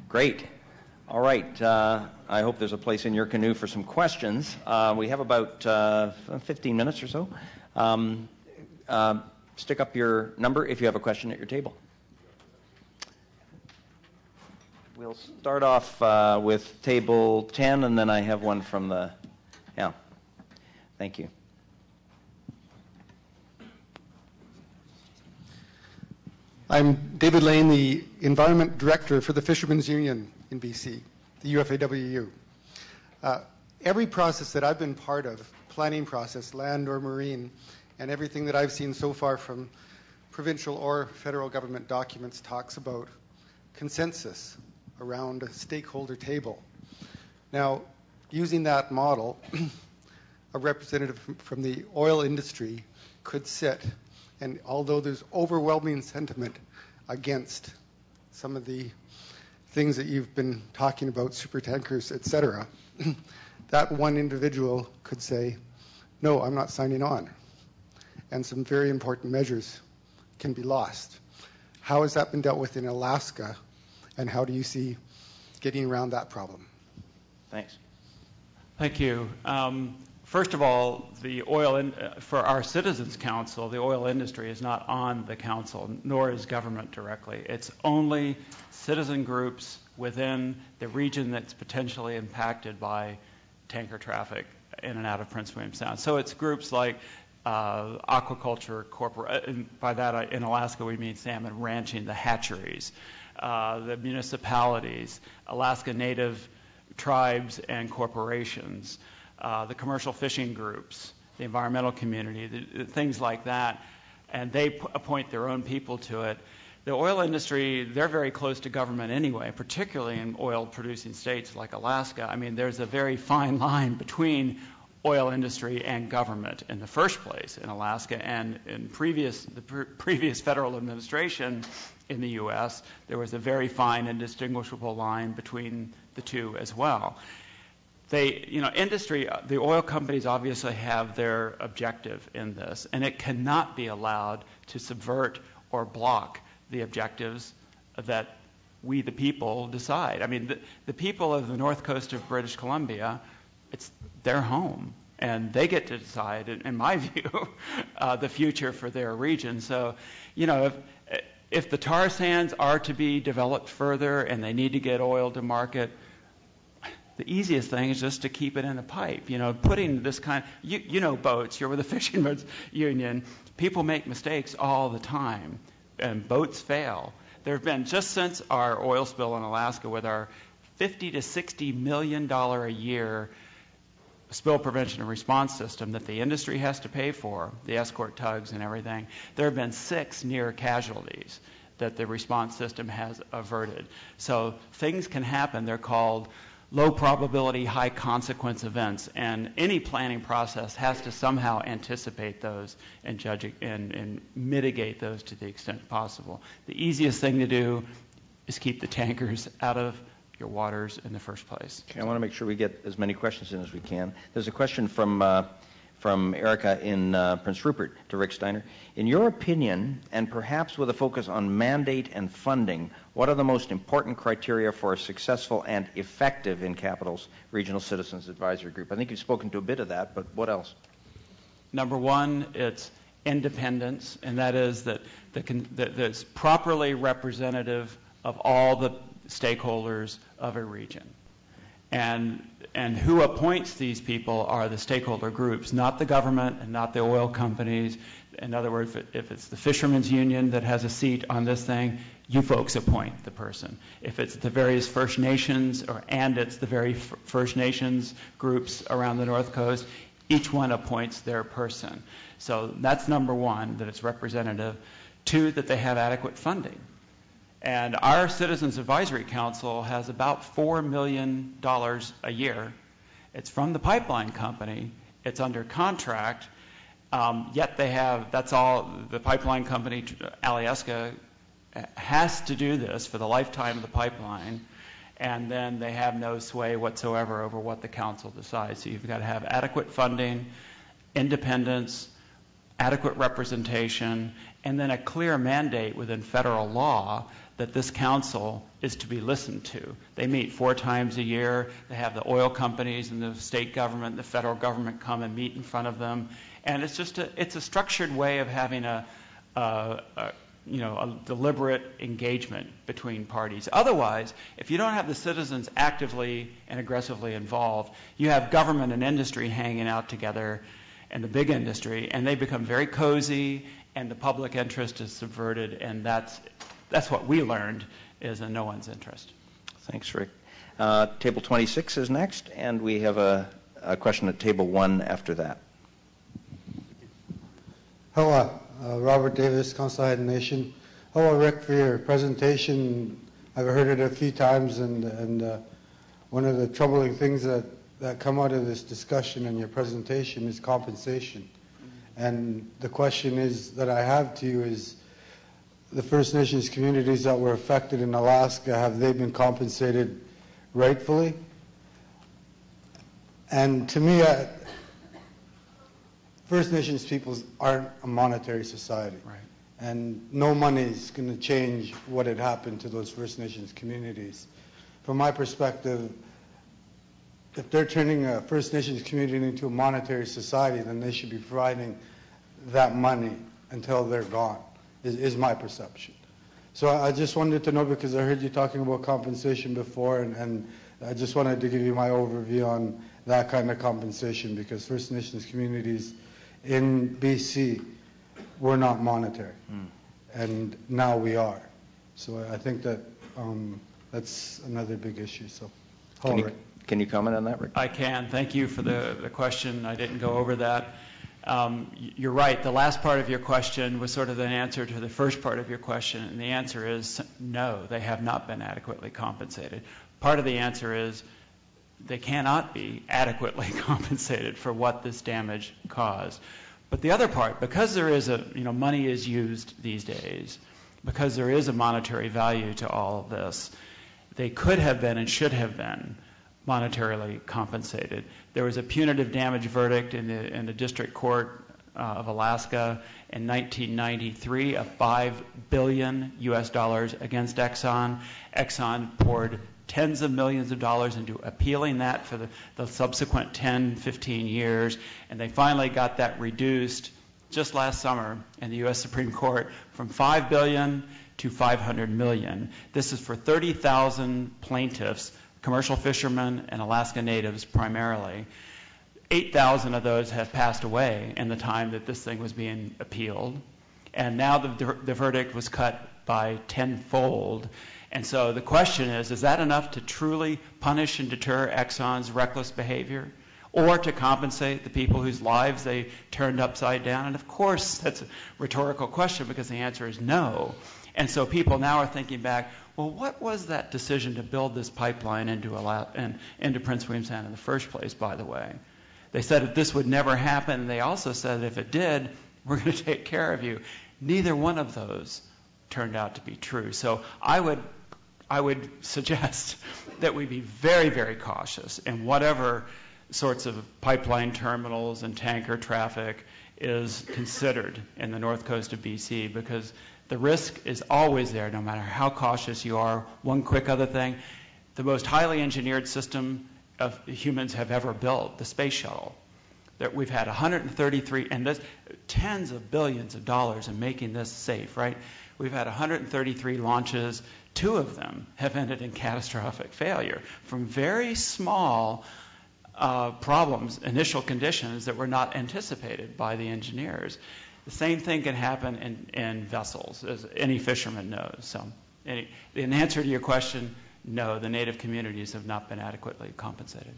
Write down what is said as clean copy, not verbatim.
Great. All right. I hope there's a place in your canoe for some questions. We have about 15 minutes or so. Stick up your number if you have a question at your table. We'll start off with table 10, and then I have one from the... Yeah. Thank you. I'm David Lane, the Environment Director for the Fishermen's Union in BC, the UFAWU. Every process that I've been part of, planning process, land or marine, and everything that I've seen so far from provincial or federal government documents talks about consensus around a stakeholder table. Now, using that model, a representative from the oil industry could sit, and although there's overwhelming sentiment against some of the things that you've been talking about, supertankers, et cetera, that one individual could say, no, I'm not signing on. And some very important measures can be lost. How has that been dealt with in Alaska, and how do you see getting around that problem? Thanks. Thank you. First of all, for our Citizens Council, the oil industry is not on the council, nor is government directly. It's only citizen groups within the region that's potentially impacted by tanker traffic in and out of Prince William Sound. So it's groups like aquaculture, and by that in Alaska we mean salmon ranching, the hatcheries, the municipalities, Alaska Native tribes and corporations, the commercial fishing groups, the environmental community, things like that, and they appoint their own people to it. The oil industry, they're very close to government anyway, particularly in oil-producing states like Alaska. I mean, there's a very fine line between oil industry and government in the first place in Alaska, and in the previous federal administration in the U.S., there was a very fine and distinguishable line between the two as well. Industry, the oil companies obviously have their objective in this, and it cannot be allowed to subvert or block the objectives that we, the people, decide. I mean, the people of the north coast of British Columbia, it's their home, and they get to decide, in my view, the future for their region. So, if the tar sands are to be developed further and they need to get oil to market, the easiest thing is just to keep it in a pipe. Putting this kind of, boats, you're with the Fishermen's Union, people make mistakes all the time, and boats fail. There have been, just since our oil spill in Alaska with our $50 to $60 million a year spill prevention and response system that the industry has to pay for, the escort tugs and everything, there have been 6 near casualties that the response system has averted. So things can happen. They're called low probability, high consequence events, and any planning process has to somehow anticipate those and judge and mitigate those to the extent possible. The easiest thing to do is keep the tankers out of your waters in the first place. Okay, I want to make sure we get as many questions in as we can. There's a question from Erica in Prince Rupert to Rick Steiner. In your opinion, and perhaps with a focus on mandate and funding, what are the most important criteria for a successful and effective in Capital's Regional Citizens Advisory Group? I think you've spoken to a bit of that, but what else? Number one, it's independence, and that is that it's properly representative of all the stakeholders of a region. And who appoints these people are the stakeholder groups, not the government and not the oil companies. In other words, if it's the Fishermen's Union that has a seat on this thing, you folks appoint the person. If it's the various First Nations and it's the very First Nations groups around the North Coast, each one appoints their person. So that's number one, that it's representative. 2, that they have adequate funding. And our Citizens Advisory Council has about $4 million a year. It's from the pipeline company. It's under contract. Yet that's all, the pipeline company, Alyeska, has to do this for the lifetime of the pipeline. And then they have no sway whatsoever over what the council decides. So you've got to have adequate funding, independence, adequate representation, and then a clear mandate within federal law that this council is to be listened to. They meet 4 times a year. They have the oil companies and the state government, the federal government come and meet in front of them. And it's just it's a structured way of having a deliberate engagement between parties. Otherwise, if you don't have the citizens actively and aggressively involved, you have government and industry hanging out together, and the big industry, and they become very cozy, and the public interest is subverted, and that's what we learned is in no one's interest. Thanks, Rick. Table 26 is next, and we have a question at table 1 after that. Hello, Robert Davis, Council Head Nation. Hello, Rick, for your presentation. I've heard it a few times, and one of the troubling things that come out of this discussion and your presentation is compensation. And the question that I have to you is, the First Nations communities that were affected in Alaska, have they been compensated rightfully? And to me, First Nations peoples aren't a monetary society. Right. And no money is going to change what had happened to those First Nations communities. From my perspective, if they're turning a First Nations community into a monetary society, then they should be providing that money until they're gone, is my perception. So I just wanted to know, because I heard you talking about compensation before, and I just wanted to give you my overview on that kind of compensation, because First Nations communities in BC were not monetary, and now we are. So I think that that's another big issue. So, Can you comment on that, Rick? I can. Thank you for the question. I didn't go over that. You're right. The last part of your question was sort of an answer to the first part of your question, and the answer is no, they have not been adequately compensated. Part of the answer is they cannot be adequately compensated for what this damage caused. But the other part, because there is money is used these days, because there is a monetary value to all of this, they could have been and should have been monetarily compensated. There was a punitive damage verdict in the District Court of Alaska in 1993 of $5 billion against Exxon. Exxon poured tens of millions of dollars into appealing that for the subsequent 10, 15 years, and they finally got that reduced just last summer in the U.S. Supreme Court from $5 billion to $500 million. This is for 30,000 plaintiffs, commercial fishermen and Alaska Natives primarily. 8,000 of those have passed away in the time that this thing was being appealed. And now the verdict was cut by tenfold. And so the question is that enough to truly punish and deter Exxon's reckless behavior, or to compensate the people whose lives they turned upside down? And of course, that's a rhetorical question, because the answer is no. And so people now are thinking back, well, what was that decision to build this pipeline into Prince William Sound in the first place, by the way? They said that this would never happen, and they also said if it did, we're going to take care of you. Neither one of those turned out to be true. So I would suggest that we be very, very cautious in whatever sorts of pipeline terminals and tanker traffic is considered in the north coast of BC, because the risk is always there, no matter how cautious you are. One quick other thing, the most highly engineered system of humans have ever built, the space shuttle, that we've had 133, and this, tens of billions of dollars in making this safe, right? We've had 133 launches. 2 of them have ended in catastrophic failure from very small problems, initial conditions that were not anticipated by the engineers. The same thing can happen in vessels, as any fisherman knows. So, in answer to your question, no, the Native communities have not been adequately compensated.